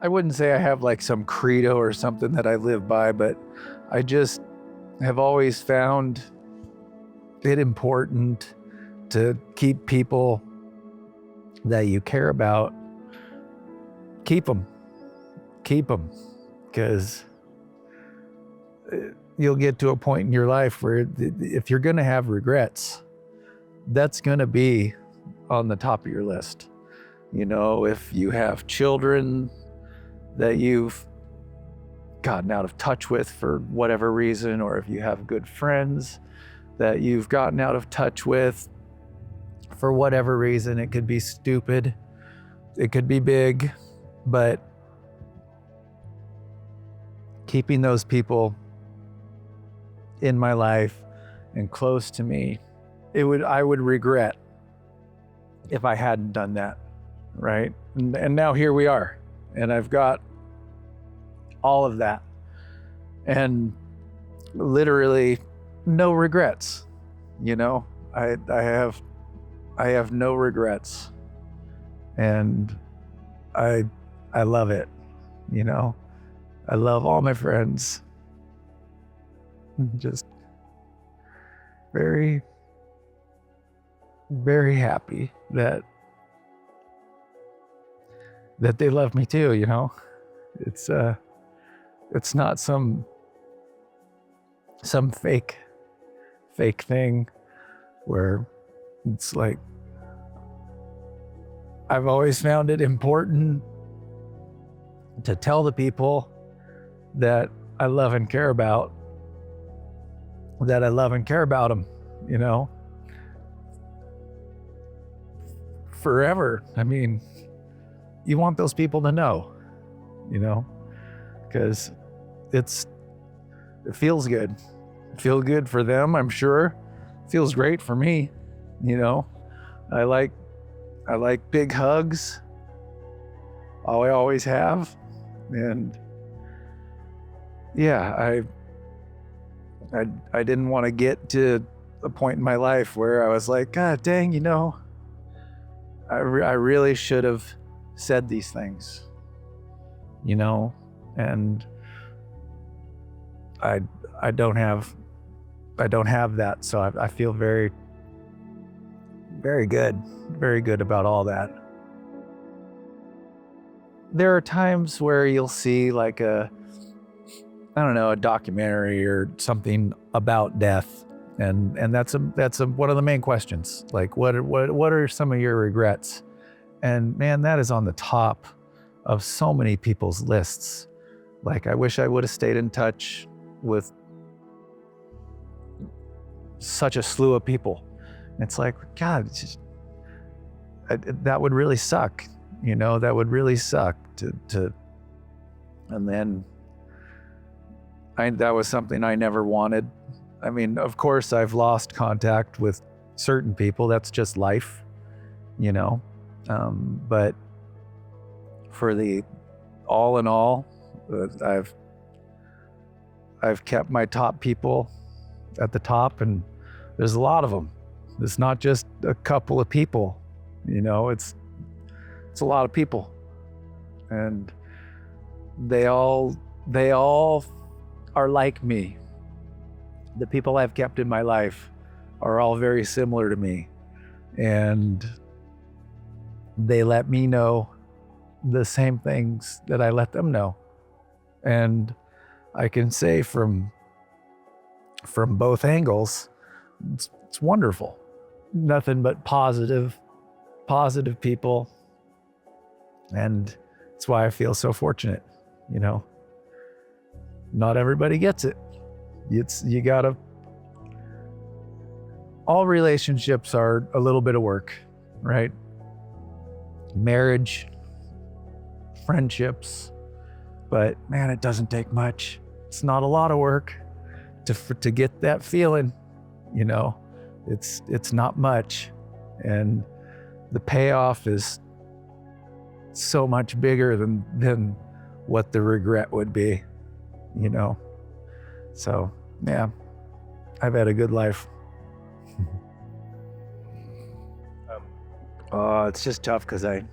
I wouldn't say I have like some credo or something that I live by, but I just have always found it important to keep people that you care about, keep them, because you'll get to a point in your life where if you're going to have regrets, that's going to be on the top of your list. You know, if you have children that you've gotten out of touch with for whatever reason, or if you have good friends that you've gotten out of touch with for whatever reason, it could be stupid, it could be big, but keeping those people in my life and close to me, I would regret if I hadn't done that, right? And now here we are, and I've got all of that, and literally no regrets. You know, I have no regrets, and I love it. You know, I love all my friends. Just very, very happy that they love me too. You know, it's not some fake thing where it's like, I've always found it important to tell the people that I love and care about that I love and care about them, you know, forever. I mean, you want those people to know, you know, because it feels good. It feels good for them, I'm sure. It feels great for me, you know. I like big hugs. I always have. And yeah, I didn't want to get to a point in my life where I was like, God dang, you know, I really should have said these things, you know, and I don't have that. So I feel very, very good about all that. There are times where you'll see like a documentary or something about death, and that's one of the main questions. Like, what are some of your regrets? And man, that is on the top of so many people's lists. Like, I wish I would have stayed in touch with such a slew of people. It's like, God, that would really suck. You know, that would really suck to and then that was something I never wanted. I mean, of course, I've lost contact with certain people. That's just life, you know. But for the all in all, I've kept my top people at the top, and there's a lot of them. It's not just a couple of people, you know. It's a lot of people, and they all are like me. The people I've kept in my life are all very similar to me, and they let me know the same things that I let them know. And I can say from both angles, it's wonderful. Nothing but positive people, and it's why I feel so fortunate, you know. Not everybody gets it. You gotta, all relationships are a little bit of work, right? Marriage, friendships, but man, it doesn't take much. It's not a lot of work to get that feeling, you know. It's not much, and the payoff is so much bigger than what the regret would be, you know. So yeah, I've had a good life. It's just tough because I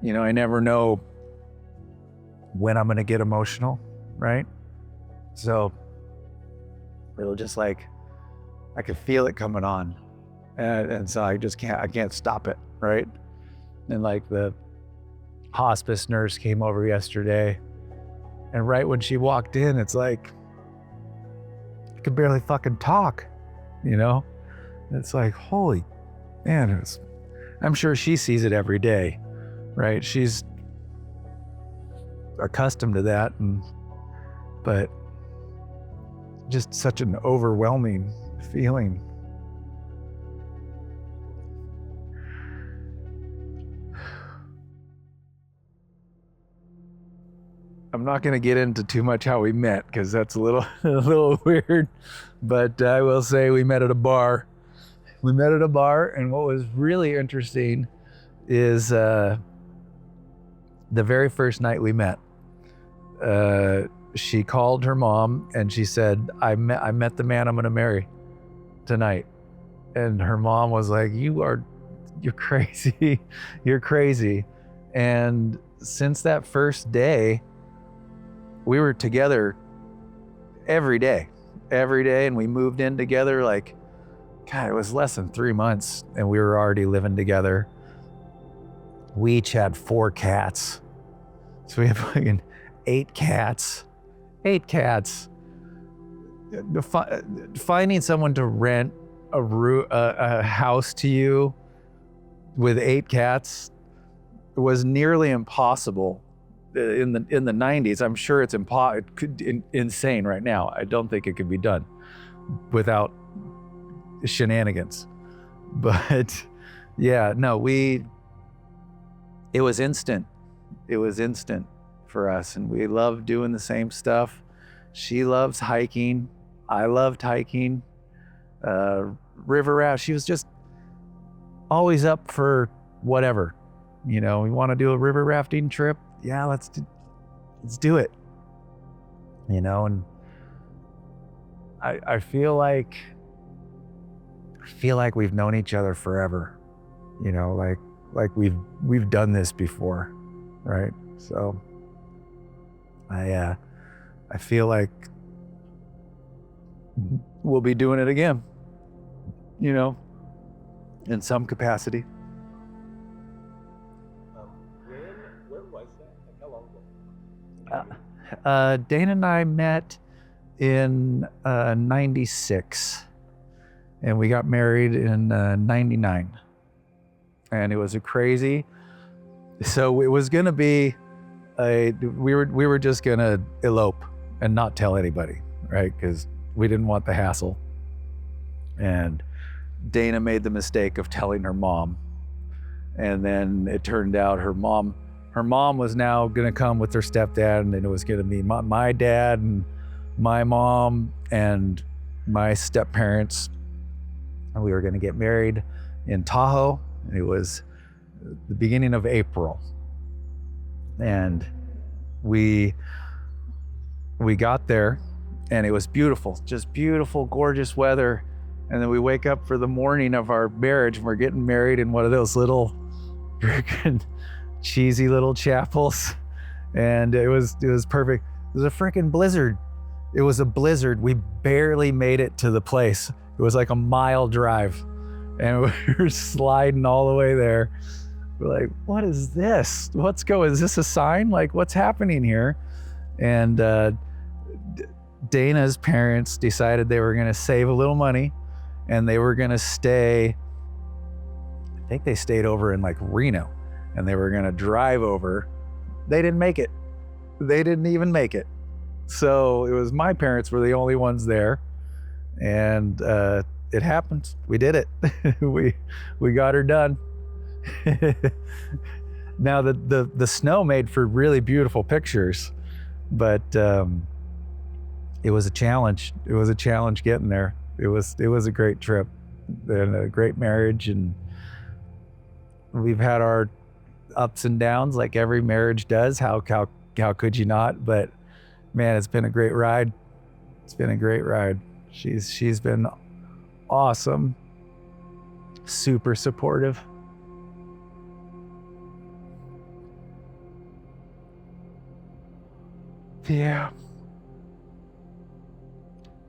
never know when I'm going to get emotional, right? So it'll just like, I can feel it coming on. And so I can't stop it, right? And like the hospice nurse came over yesterday, and right when she walked in, it's like, I could barely fucking talk, you know? It's like, holy man, I'm sure she sees it every day, right? She's accustomed to that, but just such an overwhelming feeling. I'm not going to get into too much how we met because that's a little weird, but I will say we met at a bar. We met at a bar, and what was really interesting is the very first night we met, she called her mom and she said, I met the man I'm going to marry tonight. And her mom was like, you're crazy. You're crazy. And since that first day, we were together every day, and we moved in together. Like, God, it was less than 3 months and we were already living together. We each had 4 cats. So we have fucking 8 cats. 8 cats. Finding someone to rent a house to you with 8 cats was nearly impossible in the 90s. I'm sure it's insane right now. I don't think it could be done without shenanigans. But yeah, no, it was instant. It was instant for us, and we loved doing the same stuff. She loves hiking. I loved hiking. River raft. She was just always up for whatever. You know, we want to do a river rafting trip. Yeah, let's do it. You know, and I feel like we've known each other forever. You know, like we've done this before, right? So I feel like we'll be doing it again, you know, in some capacity. When was that? Like, how long ago? Dana and I met in 96, and we got married in 99. And it was a crazy, so it was gonna be we were just gonna elope and not tell anybody, right? Because we didn't want the hassle. And Dana made the mistake of telling her mom, and then it turned out her mom was now gonna come with her stepdad, and it was gonna be my dad and my mom and my step parents, and we were gonna get married in Tahoe. It was the beginning of April, and we got there, and it was beautiful, just beautiful, gorgeous weather. And then we wake up for the morning of our marriage, and we're getting married in one of those little freaking cheesy little chapels, and it was perfect. It was a freaking blizzard. It was a blizzard. We barely made it to the place. It was like a mile drive, and we were sliding all the way there. We're like, what is this? Is this a sign? Like, what's happening here? And Dana's parents decided they were gonna save a little money, and they were gonna stay, I think they stayed over in like Reno, and they were gonna drive over. They didn't make it. They didn't even make it. So it was my parents were the only ones there, and it happened. We did it. we got her done. Now the snow made for really beautiful pictures, but it was a challenge. It was a challenge getting there. It was a great trip and a great marriage, and we've had our ups and downs like every marriage does. How could you not? But man, it's been a great ride. It's been a great ride. She's been awesome, super supportive. Yeah.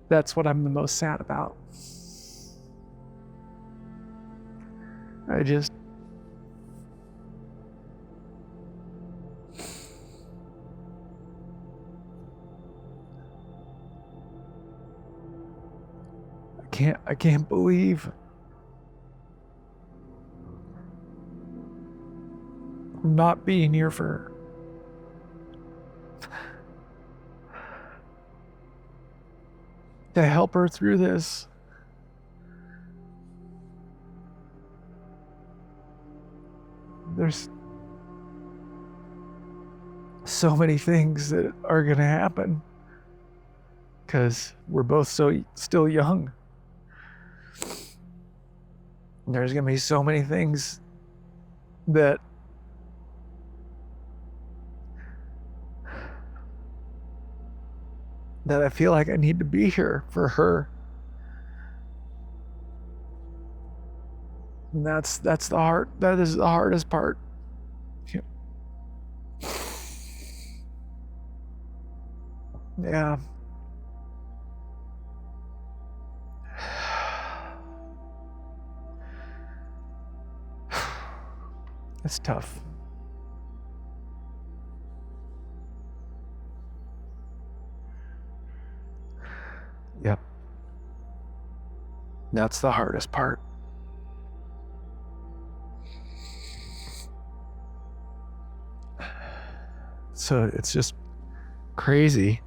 That's what I'm the most sad about. I just, I can't believe I'm not being here for her. To help her through this. There's so many things that are going to happen because we're both still young. There's going to be so many things that I feel like I need to be here for her. And that is the hardest part. Yeah. It's tough. Yep. That's the hardest part. So it's just crazy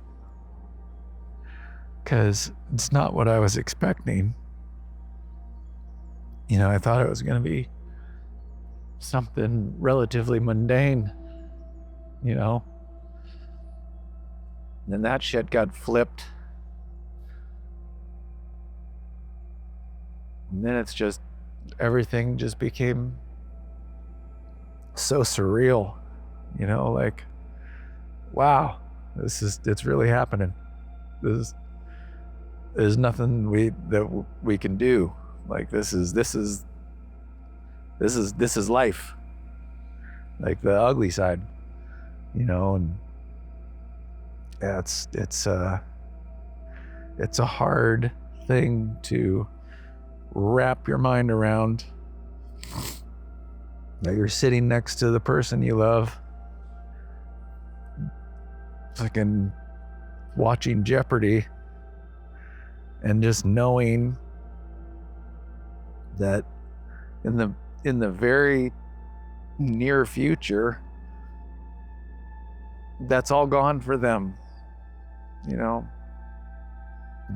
because it's not what I was expecting. You know, I thought it was going to be something relatively mundane, you know. And then that shit got flipped. And then it's just, everything just became so surreal, you know, like, wow, it's really happening. There's nothing we can do. Like this is life. Like the ugly side, you know, and yeah, it's a hard thing to wrap your mind around. That you're sitting next to the person you love, fucking watching Jeopardy, and just knowing that in the very near future, that's all gone for them. You know,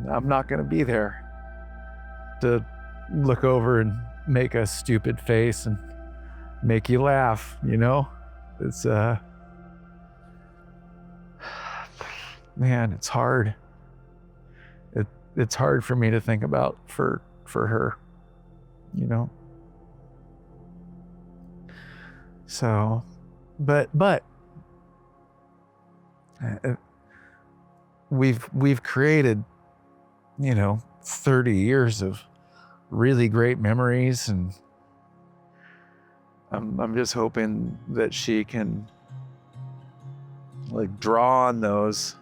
I'm not going to be there to look over and make a stupid face and make you laugh, you know? It's man, it's hard. It's hard for me to think about for her, you know? So, but we've created, you know, 30 years of really great memories, and I'm just hoping that she can like draw on those.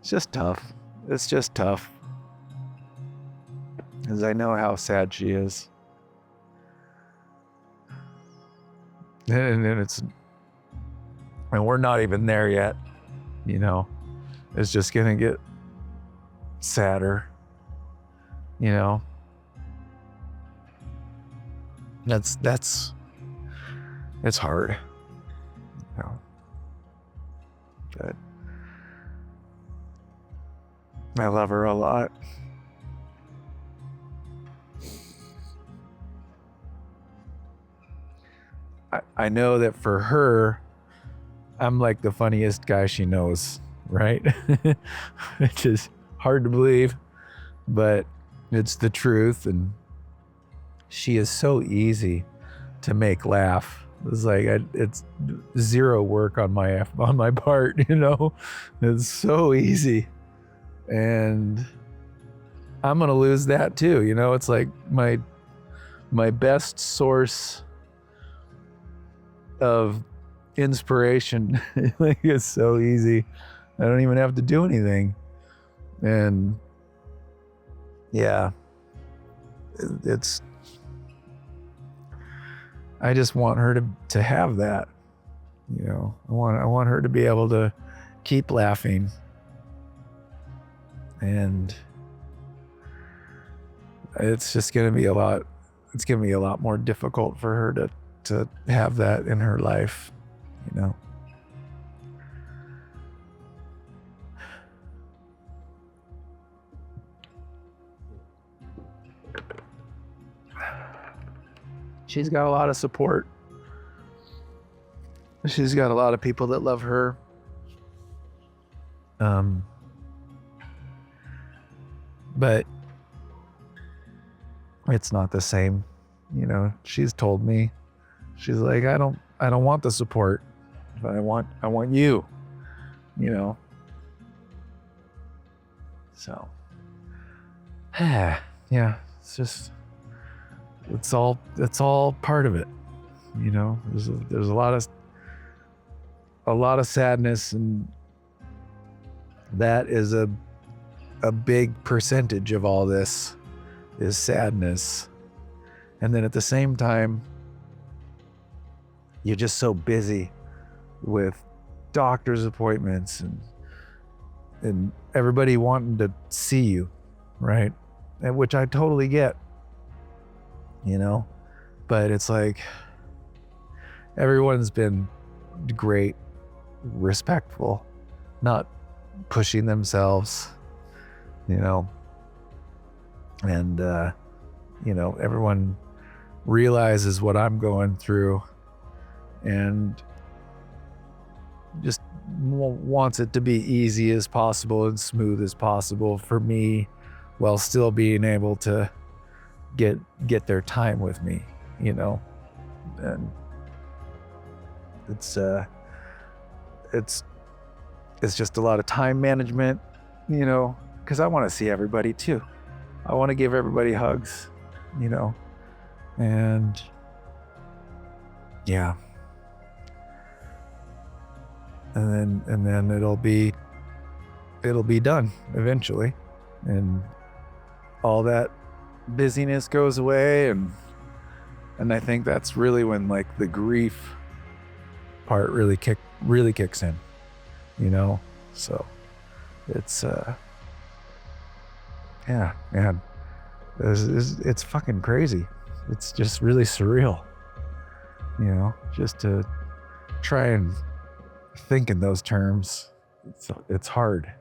It's just tough. It's just tough. Because I know how sad she is. And we're not even there yet, you know. It's just gonna get sadder, you know. It's hard, you know. But I love her a lot. I know that for her, I'm like the funniest guy she knows, right? Which is hard to believe, but it's the truth. And she is so easy to make laugh. It's like it's zero work on my part, you know. It's so easy, and I'm gonna lose that too. You know, it's like my best source of inspiration. Like, it's so easy. I don't even have to do anything. And yeah, it's, I just want her to have that, you know. I want her to be able to keep laughing. And it's just going to be a lot more difficult for her to have that in her life, you know. She's got a lot of support. She's got a lot of people that love her. But it's not the same, you know. She's told me, she's like, I don't want the support, but I want you, you know. So yeah, it's all part of it, you know. There's a lot of sadness, and that is a big percentage of all this is sadness. And then at the same time, you're just so busy with doctor's appointments and everybody wanting to see you, right? And which I totally get, you know. But it's like, everyone's been great, respectful, not pushing themselves, you know. And you know, everyone realizes what I'm going through and just wants it to be easy as possible and smooth as possible for me, while still being able to get their time with me, you know. And it's just a lot of time management, you know, because I want to see everybody too. I want to give everybody hugs, you know. And yeah, and then it'll be done eventually, and all that busyness goes away, and I think that's really when, like, the grief part really kicks in, you know. So it's yeah, man, it's fucking crazy. It's just really surreal, you know, just to try and think in those terms. It's hard.